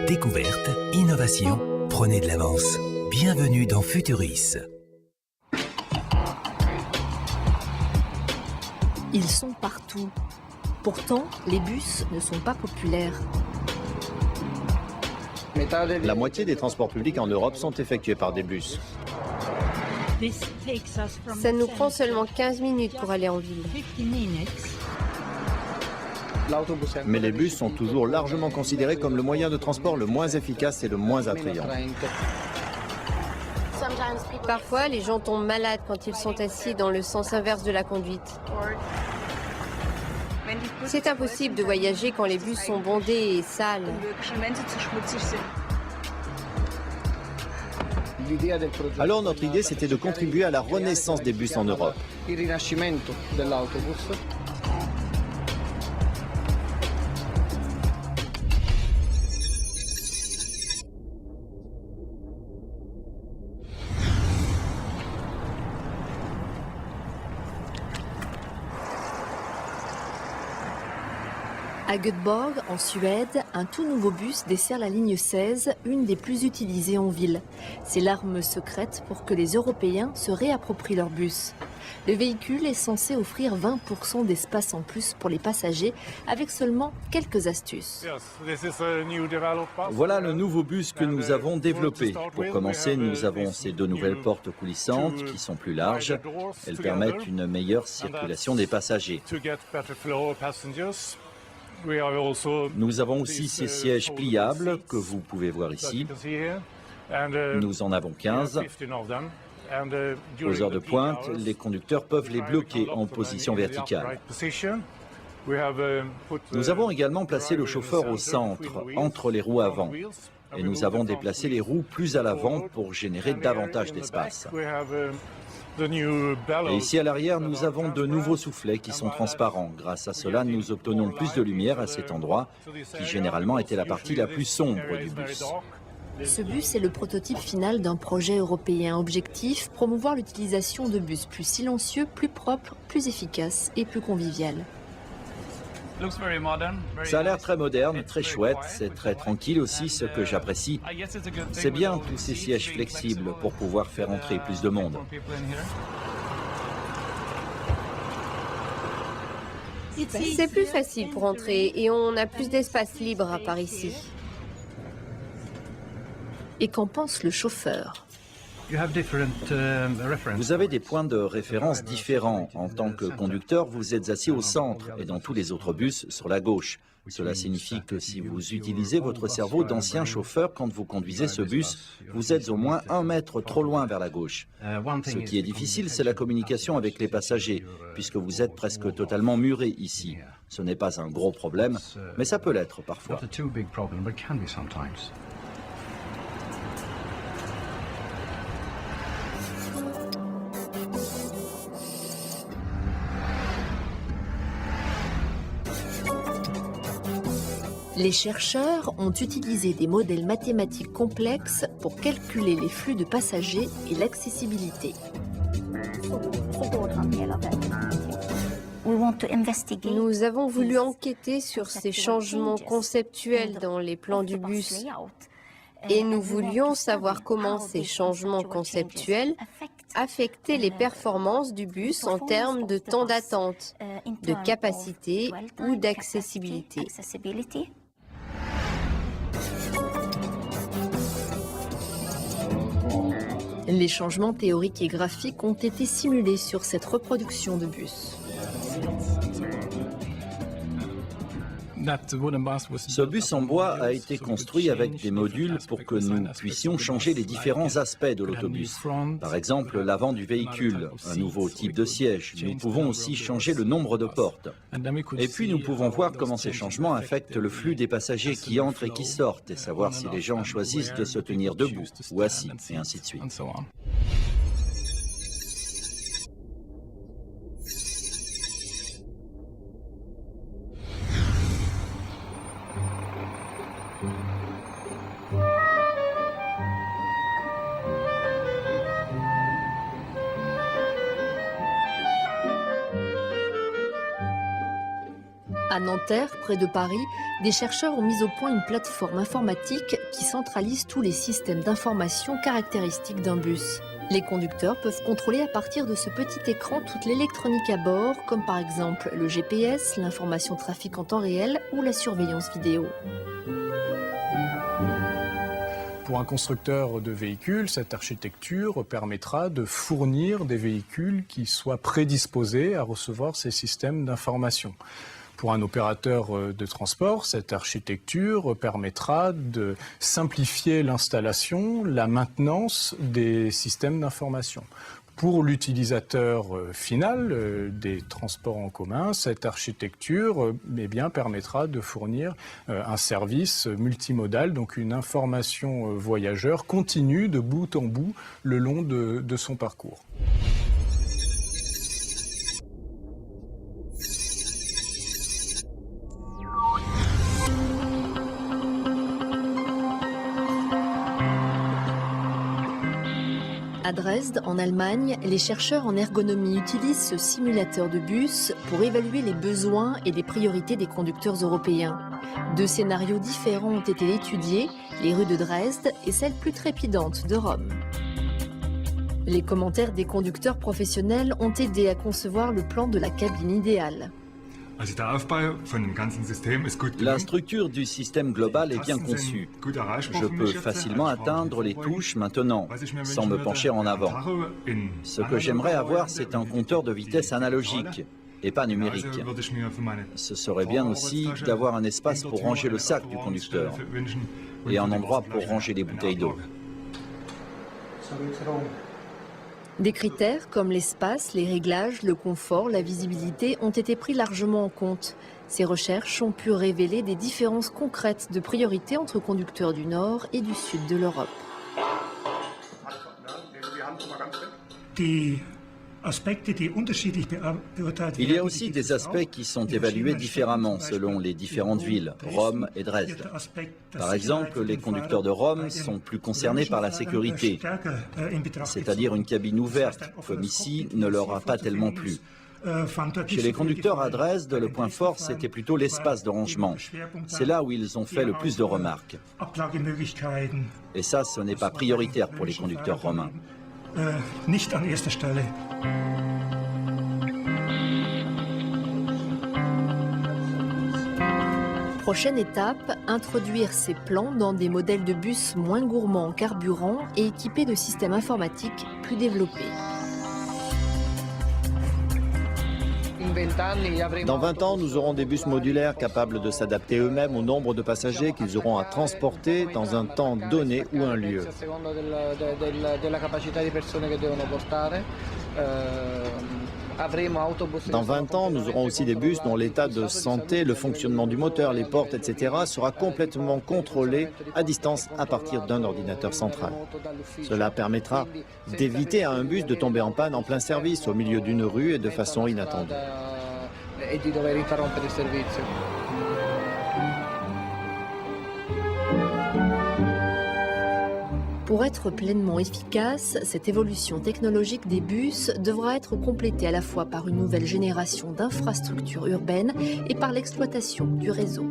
Découverte, innovation, prenez de l'avance. Bienvenue dans Futuris. Ils sont partout. Pourtant, les bus ne sont pas populaires. La moitié des transports publics en Europe sont effectués par des bus. Ça nous prend seulement 15 minutes pour aller en ville. Mais les bus sont toujours largement considérés comme le moyen de transport le moins efficace et le moins attrayant. Parfois, les gens tombent malades quand ils sont assis dans le sens inverse de la conduite. C'est impossible de voyager quand les bus sont bondés et sales. Alors notre idée, c'était de contribuer à la renaissance des bus en Europe. À Göteborg, en Suède, un tout nouveau bus dessert la ligne 16, une des plus utilisées en ville. C'est l'arme secrète pour que les Européens se réapproprient leur bus. Le véhicule est censé offrir 20% d'espace en plus pour les passagers, avec seulement quelques astuces. Voilà le nouveau bus que nous avons développé. Pour commencer, nous avons ces deux nouvelles portes coulissantes qui sont plus larges. Elles permettent une meilleure circulation des passagers. Nous avons aussi ces sièges pliables que vous pouvez voir ici. Nous en avons 15. Aux heures de pointe, les conducteurs peuvent les bloquer en position verticale. Nous avons également placé le chauffeur au centre, entre les roues avant. Et nous avons déplacé les roues plus à l'avant pour générer davantage d'espace. Et ici à l'arrière, nous avons de nouveaux soufflets qui sont transparents. Grâce à cela, nous obtenons plus de lumière à cet endroit, qui généralement était la partie la plus sombre du bus. Ce bus est le prototype final d'un projet européen. Objectif, promouvoir l'utilisation de bus plus silencieux, plus propres, plus efficaces et plus conviviales. Ça a l'air très moderne, très chouette, c'est très tranquille aussi, ce que j'apprécie. C'est bien tous ces sièges flexibles pour pouvoir faire entrer plus de monde. C'est plus facile pour entrer et on a plus d'espace libre à part ici. Et qu'en pense le chauffeur ? Vous avez des points de référence différents. En tant que conducteur, vous êtes assis au centre et dans tous les autres bus sur la gauche. Cela signifie que si vous utilisez votre cerveau d'ancien chauffeur quand vous conduisez ce bus, vous êtes au moins 1 mètre trop loin vers la gauche. Ce qui est difficile, c'est la communication avec les passagers, puisque vous êtes presque totalement muré ici. Ce n'est pas un gros problème, mais ça peut l'être parfois. Les chercheurs ont utilisé des modèles mathématiques complexes pour calculer les flux de passagers et l'accessibilité. Nous avons voulu enquêter sur ces changements conceptuels dans les plans du bus. Et nous voulions savoir comment ces changements conceptuels affectaient les performances du bus en termes de temps d'attente, de capacité ou d'accessibilité. Les changements théoriques et graphiques ont été simulés sur cette reproduction de bus. Ce bus en bois a été construit avec des modules pour que nous puissions changer les différents aspects de l'autobus. Par exemple, l'avant du véhicule, un nouveau type de siège. Nous pouvons aussi changer le nombre de portes. Et puis nous pouvons voir comment ces changements affectent le flux des passagers qui entrent et qui sortent et savoir si les gens choisissent de se tenir debout ou assis, et ainsi de suite. À Nanterre, près de Paris, des chercheurs ont mis au point une plateforme informatique qui centralise tous les systèmes d'information caractéristiques d'un bus. Les conducteurs peuvent contrôler à partir de ce petit écran toute l'électronique à bord, comme par exemple le GPS, l'information trafic en temps réel ou la surveillance vidéo. Pour un constructeur de véhicules, cette architecture permettra de fournir des véhicules qui soient prédisposés à recevoir ces systèmes d'information. Pour un opérateur de transport, cette architecture permettra de simplifier l'installation, la maintenance des systèmes d'information. Pour l'utilisateur final des transports en commun, cette architecture permettra de fournir un service multimodal, donc une information voyageur continue de bout en bout le long de son parcours. À Dresde, en Allemagne, les chercheurs en ergonomie utilisent ce simulateur de bus pour évaluer les besoins et les priorités des conducteurs européens. Deux scénarios différents ont été étudiés, les rues de Dresde et celle plus trépidante de Rome. Les commentaires des conducteurs professionnels ont aidé à concevoir le plan de la cabine idéale. La structure du système global est bien conçue. Je peux facilement atteindre les touches maintenant, sans me pencher en avant. Ce que j'aimerais avoir, c'est un compteur de vitesse analogique et pas numérique. Ce serait bien aussi d'avoir un espace pour ranger le sac du conducteur et un endroit pour ranger les bouteilles d'eau. Des critères comme l'espace, les réglages, le confort, la visibilité ont été pris largement en compte. Ces recherches ont pu révéler des différences concrètes de priorité entre conducteurs du nord et du sud de l'Europe. Il y a aussi des aspects qui sont évalués différemment selon les différentes villes, Rome et Dresde. Par exemple, les conducteurs de Rome sont plus concernés par la sécurité, c'est-à-dire une cabine ouverte, comme ici, ne leur a pas tellement plu. Chez les conducteurs à Dresde, le point fort, c'était plutôt l'espace de rangement. C'est là où ils ont fait le plus de remarques. Et ça, ce n'est pas prioritaire pour les conducteurs romains. Prochaine étape, introduire ces plans dans des modèles de bus moins gourmands en carburant et équipés de systèmes informatiques plus développés. Dans 20 ans, nous aurons des bus modulaires capables de s'adapter eux-mêmes au nombre de passagers qu'ils auront à transporter dans un temps donné ou un lieu. Dans 20 ans, nous aurons aussi des bus dont l'état de santé, le fonctionnement du moteur, les portes, etc. sera complètement contrôlé à distance à partir d'un ordinateur central. Cela permettra d'éviter à un bus de tomber en panne en plein service, au milieu d'une rue et de façon inattendue. Pour être pleinement efficace, cette évolution technologique des bus devra être complétée à la fois par une nouvelle génération d'infrastructures urbaines et par l'exploitation du réseau.